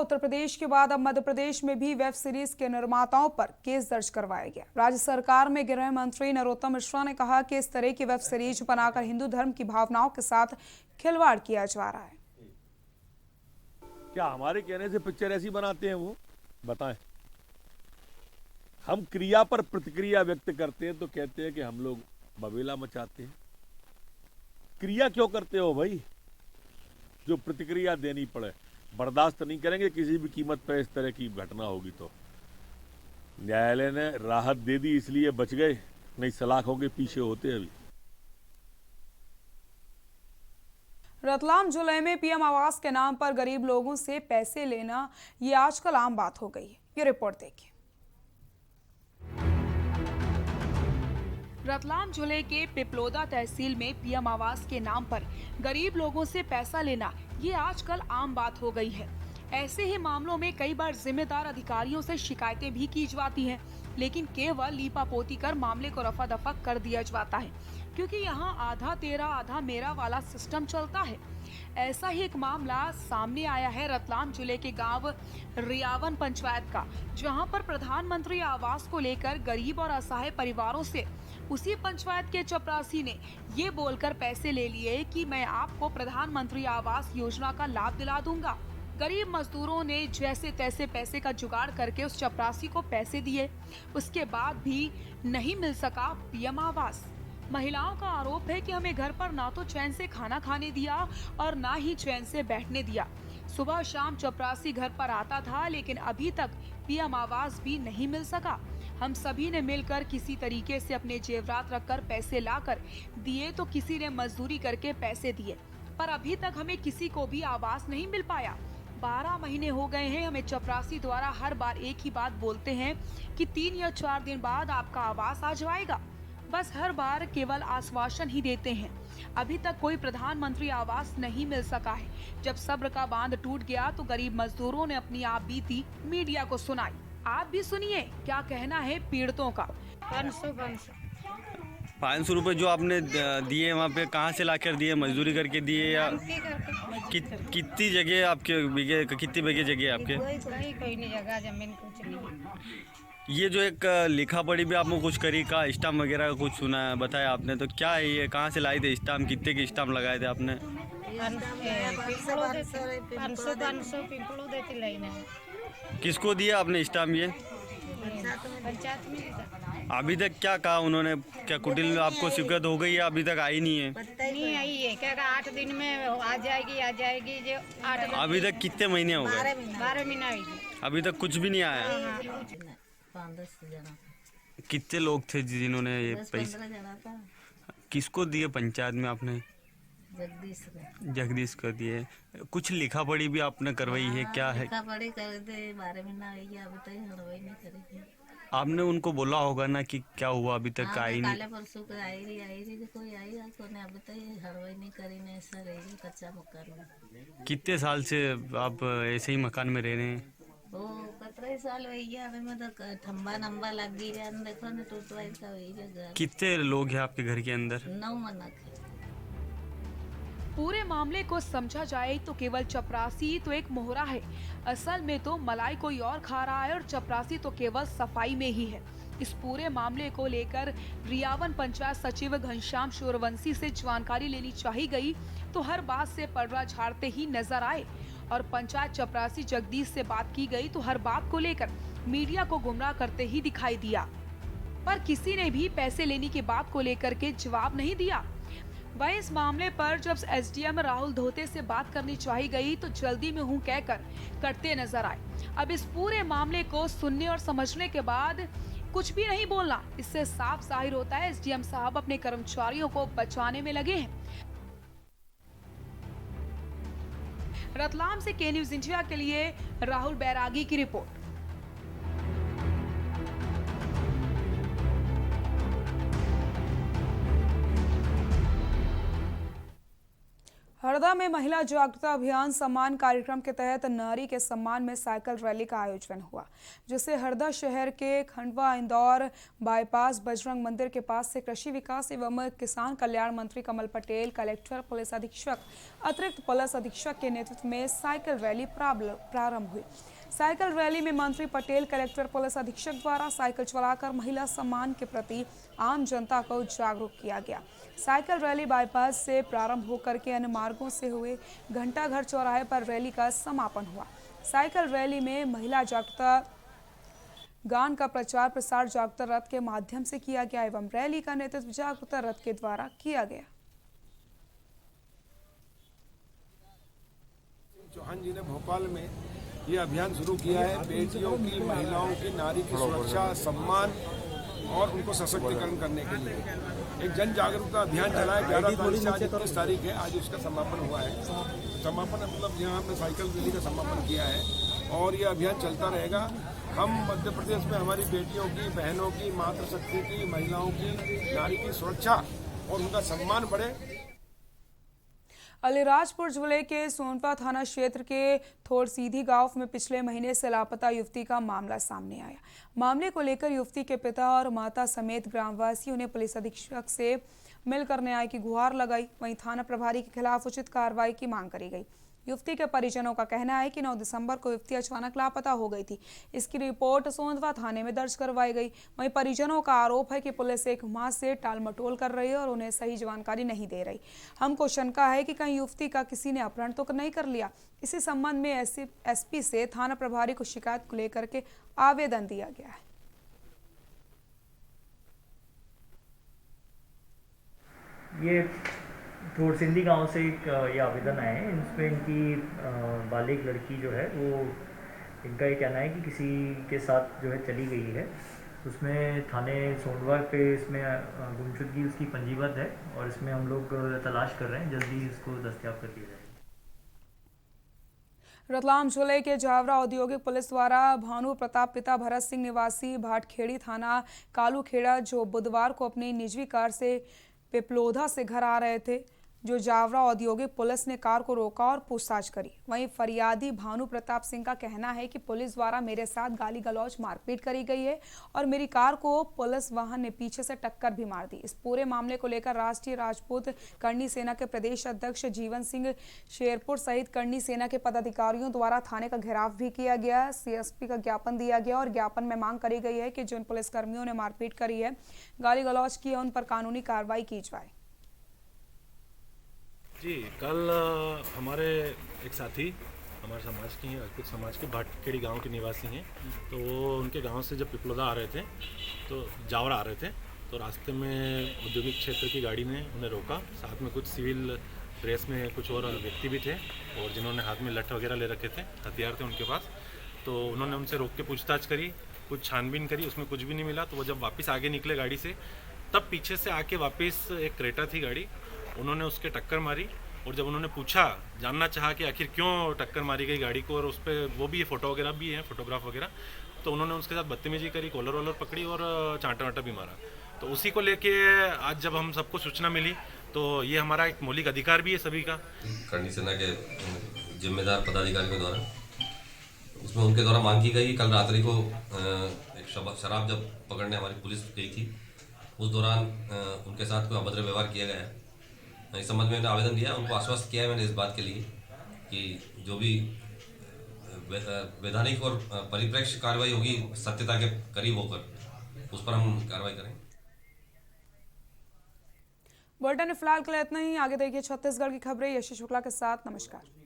उत्तर प्रदेश के बाद अब मध्य प्रदेश में भी वेब सीरीज के निर्माताओं पर केस दर्ज करवाया गया। राज्य सरकार में गृह मंत्री नरोत्तम मिश्रा ने कहा कि इस तरह की वेब सीरीज बनाकर हिंदू धर्म की भावनाओं के साथ खिलवाड़ किया जा रहा है। क्या हमारे कहने से पिक्चर ऐसी बनाते हैं वो? बताएं। हम क्रिया पर प्रतिक्रिया व्यक्त करते हैं तो कहते हैं कि हम लोग बवेला मचाते हैं। क्रिया क्यों करते हो भाई? जो प्रतिक्रिया देनी पड़े बर्दाश्त नहीं करेंगे किसी भी कीमत पर। इस तरह की घटना होगी तो न्यायालय ने राहत दे दी, इसलिए बच गए, नहीं सलाखों के पीछे होते अभी। रतलाम जिले में पीएम आवास के नाम पर गरीब लोगों से पैसे लेना ये आजकल आम बात हो गई है। ये रिपोर्ट देखिए। रतलाम जिले के पिपलोदा तहसील में पीएम आवास के नाम पर गरीब लोगों से पैसा लेना ये आजकल आम बात हो गई है। ऐसे ही मामलों में कई बार जिम्मेदार अधिकारियों से शिकायतें भी की जाती हैं, लेकिन केवल लीपापोती कर मामले को रफा दफा कर दिया जाता है, क्योंकि यहाँ आधा तेरा आधा मेरा वाला सिस्टम चलता है। ऐसा ही एक मामला सामने आया है रतलाम जिले के गांव रियावन पंचायत का, जहां पर प्रधानमंत्री आवास को लेकर गरीब और असहाय परिवारों से उसी पंचायत के चपरासी ने ये बोलकर पैसे ले लिए कि मैं आपको प्रधानमंत्री आवास योजना का लाभ दिला दूंगा। गरीब मजदूरों ने जैसे तैसे पैसे का जुगाड़ करके उस चपरासी को पैसे दिए, उसके बाद भी नहीं मिल सका पीएम आवास। महिलाओं का आरोप है कि हमें घर पर ना तो चैन से खाना खाने दिया और ना ही चैन से बैठने दिया। सुबह शाम चपरासी घर पर आता था, लेकिन अभी तक पीएम आवास भी नहीं मिल सका। हम सभी ने मिलकर किसी तरीके से अपने जेवरात रखकर पैसे लाकर दिए, तो किसी ने मजदूरी करके पैसे दिए, पर अभी तक हमें किसी को भी आवास नहीं मिल पाया। 12 महीने हो गए हैं। हमें चपरासी द्वारा हर बार एक ही बात बोलते हैं कि 3 या 4 दिन बाद आपका आवास आ जाएगा। बस हर बार केवल आश्वासन ही देते हैं। अभी तक कोई प्रधानमंत्री आवास नहीं मिल सका है। जब सब्र का बांध टूट गया तो गरीब मजदूरों ने अपनी आप बीती मीडिया को सुनाई। आप भी सुनिए क्या कहना है पीड़ितों का। 500 रुपये जो आपने दिए वहाँ पे कहाँ से लाकर दिए? मजदूरी करके दिए या कितनी जगह आपके बीघे, कितनी बीघे जगह आपके? कोई नहीं जगह, जमीन कुछ नहीं। ये जो एक लिखा पढ़ी भी आपको कुछ करी का स्टाम्प वगैरह का कुछ सुना है, बताया आपने, तो क्या है ये? कहाँ से लाए थे स्टाम्प? कितने के स्टाम्प लगाए थे आपने? 500 पिंपलों देती लाइन है। किसको दिया आपने स्टाम्प ये? पंचायत में। अभी तक क्या कहा उन्होंने? क्या कुटिल आपको शिकायत हो गई है? अभी तक आई नहीं है? नहीं आई है, क्या 8 दिन में आ जाएगी जो 8। अभी तक कितने महीने हो गए? 12 महीना आएगी। अभी तक कुछ भी नहीं आया? 5-10 जना। कितने लोग थे जिन्होंने ये पैसे? 15 जना था। किसको दिए पंचायत में आपने? जगदीश को दिए। कुछ लिखा पढ़ी भी आपने करवाई है? क्या है? लिखा पढ़ी कर दे, 12 महीना हो गया, अभी तक हड़वाई नहीं करी। आपने उनको बोला होगा ना कि क्या हुआ, अभी तक आई नहीं? काले परसों को आई रही कोई आई कोने, अभी तक हड़वाई नहीं करी ने, ऐसा रही कच्चा मकान में। कितने साल से आप ऐसे ही मकान में रह रहे हैं? वो 15 साल हो गया, अभी में तो ठम्बा नंबा लग गई है, देखो ना टूटवाई का हुई है। कितने लोग हैं आपके घर के अंदर? 9 मनक है। पूरे मामले को समझा जाए तो केवल चपरासी तो एक मोहरा है। असल में तो मलाई कोई और खा रहा है और चपरासी तो केवल सफाई में ही है। इस पूरे मामले को लेकर रियावन पंचायत सचिव घनश्याम सूर्यवंशी से जानकारी लेनी चाही गई तो हर बात से पर्दा झाड़ते ही नजर आए, और पंचायत चपरासी जगदीश से बात की गई तो हर बात को लेकर मीडिया को गुमराह करते ही दिखाई दिया, पर किसी ने भी पैसे लेने की बात को लेकर के जवाब नहीं दिया। वहीं इस मामले पर जब एसडीएम राहुल धोते से बात करनी चाही गई तो जल्दी में हूं कहकर कटते नजर आए। अब इस पूरे मामले को सुनने और समझने के बाद कुछ भी नहीं बोलना, इससे साफ जाहिर होता है एसडीएम साहब अपने कर्मचारियों को बचाने में लगे हैं। रतलाम से के न्यूज इंडिया के लिए राहुल बैरागी की रिपोर्ट। हरदा में महिला जागरूकता अभियान सम्मान कार्यक्रम के तहत नारी के सम्मान में साइकिल रैली का आयोजन हुआ, जिसे हरदा शहर के खंडवा इंदौर बाईपास बजरंग मंदिर के पास से कृषि विकास एवं किसान कल्याण मंत्री कमल पटेल, कलेक्टर, पुलिस अधीक्षक, अतिरिक्त पुलिस अधीक्षक के नेतृत्व में साइकिल रैली प्रारंभ हुई। साइकिल रैली में मंत्री पटेल, कलेक्टर, पुलिस अधीक्षक द्वारा साइकिल चलाकर महिला सम्मान के प्रति आम जनता को जागरूक किया गया। साइकिल रैली बाईपास से प्रारंभ होकर के अन्य मार्गों से हुए घंटाघर चौराहे पर रैली का समापन हुआ। साइकिल रैली में महिला जागरूकता गान का प्रचार प्रसार जागरूकता रथ के माध्यम से किया गया एवं रैली का नेतृत्व जागरूकता रथ के द्वारा किया गया। चौहान जी ने भोपाल में ये अभियान शुरू किया है, बेटियों की, महिलाओं की, नारी की सुरक्षा, सम्मान और उनको सशक्तिकरण करने के लिए एक जन जागरूकता अभियान चला है। 11 तारीख से आज 21 तारीख है, आज उसका समापन हुआ है। समापन मतलब यहाँ हमने साइकिल रैली का समापन किया है और ये अभियान चलता रहेगा। हम मध्य प्रदेश में हमारी बेटियों की, बहनों की, मातृशक्ति की, महिलाओं की, नारी की सुरक्षा और उनका सम्मान बढ़े। अलीराजपुर जिले के सोनपा थाना क्षेत्र के थोरसीधी गांव में पिछले महीने से लापता युवती का मामला सामने आया। मामले को लेकर युवती के पिता और माता समेत ग्रामवासियों ने पुलिस अधीक्षक से मिलकर न्याय की गुहार लगाई। वहीं थाना प्रभारी के खिलाफ उचित कार्रवाई की मांग करी गई। युवती के परिजनों का कहना है कि 9 दिसंबर को युवती अचानक लापता हो गई थी। इसकी रिपोर्ट सोंदवा थाने में दर्ज करवाई गई। वहीं परिजनों का आरोप है कि पुलिस 1 माह से टालमटोल कर रही है और उन्हें सही जानकारी नहीं दे रही। हमको शंका है कि कहीं युवती का किसी ने अपहरण तो नहीं कर लिया। इसी संबंध में एसपी से थाना प्रभारी को शिकायत को लेकर के आवेदन दिया गया है। ये थोरसिंधी गांव से एक ये आवेदन आए हैं। इसमें इनकी बालिग लड़की जो है वो, इनका ये कहना है कि किसी के साथ जो है चली गई है। उसमें थाने सोंडवा पे इसमें गुमशुदगी उसकी पंजीबद्ध है और इसमें हम लोग तलाश कर रहे हैं, जल्दी इसको दस्तयाब कर दिया जाएगा। रतलाम जिले के जावरा औद्योगिक पुलिस द्वारा भानु प्रताप पिता भरत सिंह निवासी भाटखेड़ी थाना कालूखेड़ा, जो बुधवार को अपनी निजी कार से पिपलोधा से घर आ रहे थे, जो जावरा औद्योगिक पुलिस ने कार को रोका और पूछताछ करी। वहीं फरियादी भानु प्रताप सिंह का कहना है कि पुलिस द्वारा मेरे साथ गाली गलौज मारपीट करी गई है और मेरी कार को पुलिस वाहन ने पीछे से टक्कर भी मार दी। इस पूरे मामले को लेकर राष्ट्रीय राजपूत करनी सेना के प्रदेश अध्यक्ष जीवन सिंह शेरपुर सहित करनी सेना के पदाधिकारियों द्वारा थाने का घेराव भी किया गया। सीएसपी का ज्ञापन दिया गया और ज्ञापन में मांग करी गई है कि जिन पुलिसकर्मियों ने मारपीट करी है, गाली गलौज की है, उन पर कानूनी कार्रवाई की जाए। जी, कल हमारे एक साथी हमारे समाज की हैं, राजपूत समाज के भाटखेड़ी गांव के निवासी हैं। तो वो उनके गांव से जब पिपलोदा आ रहे थे तो जावरा आ रहे थे, तो रास्ते में औद्योगिक क्षेत्र की गाड़ी ने उन्हें रोका। साथ में कुछ सिविल ड्रेस में कुछ और व्यक्ति भी थे और जिन्होंने हाथ में लठ वगैरह ले रखे थे, हथियार थे उनके पास। तो उन्होंने उनसे रोक के पूछताछ करी, कुछ छानबीन करी, उसमें कुछ भी नहीं मिला। तो वो जब वापस आगे निकले गाड़ी से, तब पीछे से आके वापस एक क्रेटा थी गाड़ी, उन्होंने उसके टक्कर मारी। और जब उन्होंने पूछा, जानना चाहा कि आखिर क्यों टक्कर मारी गई गाड़ी को, और उस पर वो भी फोटो वगैरह भी है, फोटोग्राफ वगैरह, तो उन्होंने उसके साथ बदतमीजी करी, कॉलर वॉलर पकड़ी और चांटा वाटा भी मारा। तो उसी को लेके आज जब हम सबको सूचना मिली, तो ये हमारा एक मौलिक अधिकार भी है सभी का। करनी सेना के जिम्मेदार पदाधिकारियों के द्वारा, उसमें उनके द्वारा मांग की गई। कल रात्रि को एक शराब जब पकड़ने हमारी पुलिस गई थी, उस दौरान उनके साथ कोई अभद्र व्यवहार किया गया है। इस संबंध में मैंने आवेदन दिया, उनको आश्वस्त किया है मैंने इस बात के लिए कि जो भी वैधानिक और परिप्रेक्ष्य कार्रवाई होगी सत्यता के करीब होकर, उस पर हम कार्रवाई करेंगे। बुलेटिन में फिलहाल के लिए इतना ही। आगे देखिए छत्तीसगढ़ की खबरें यशी शुक्ला के साथ। नमस्कार।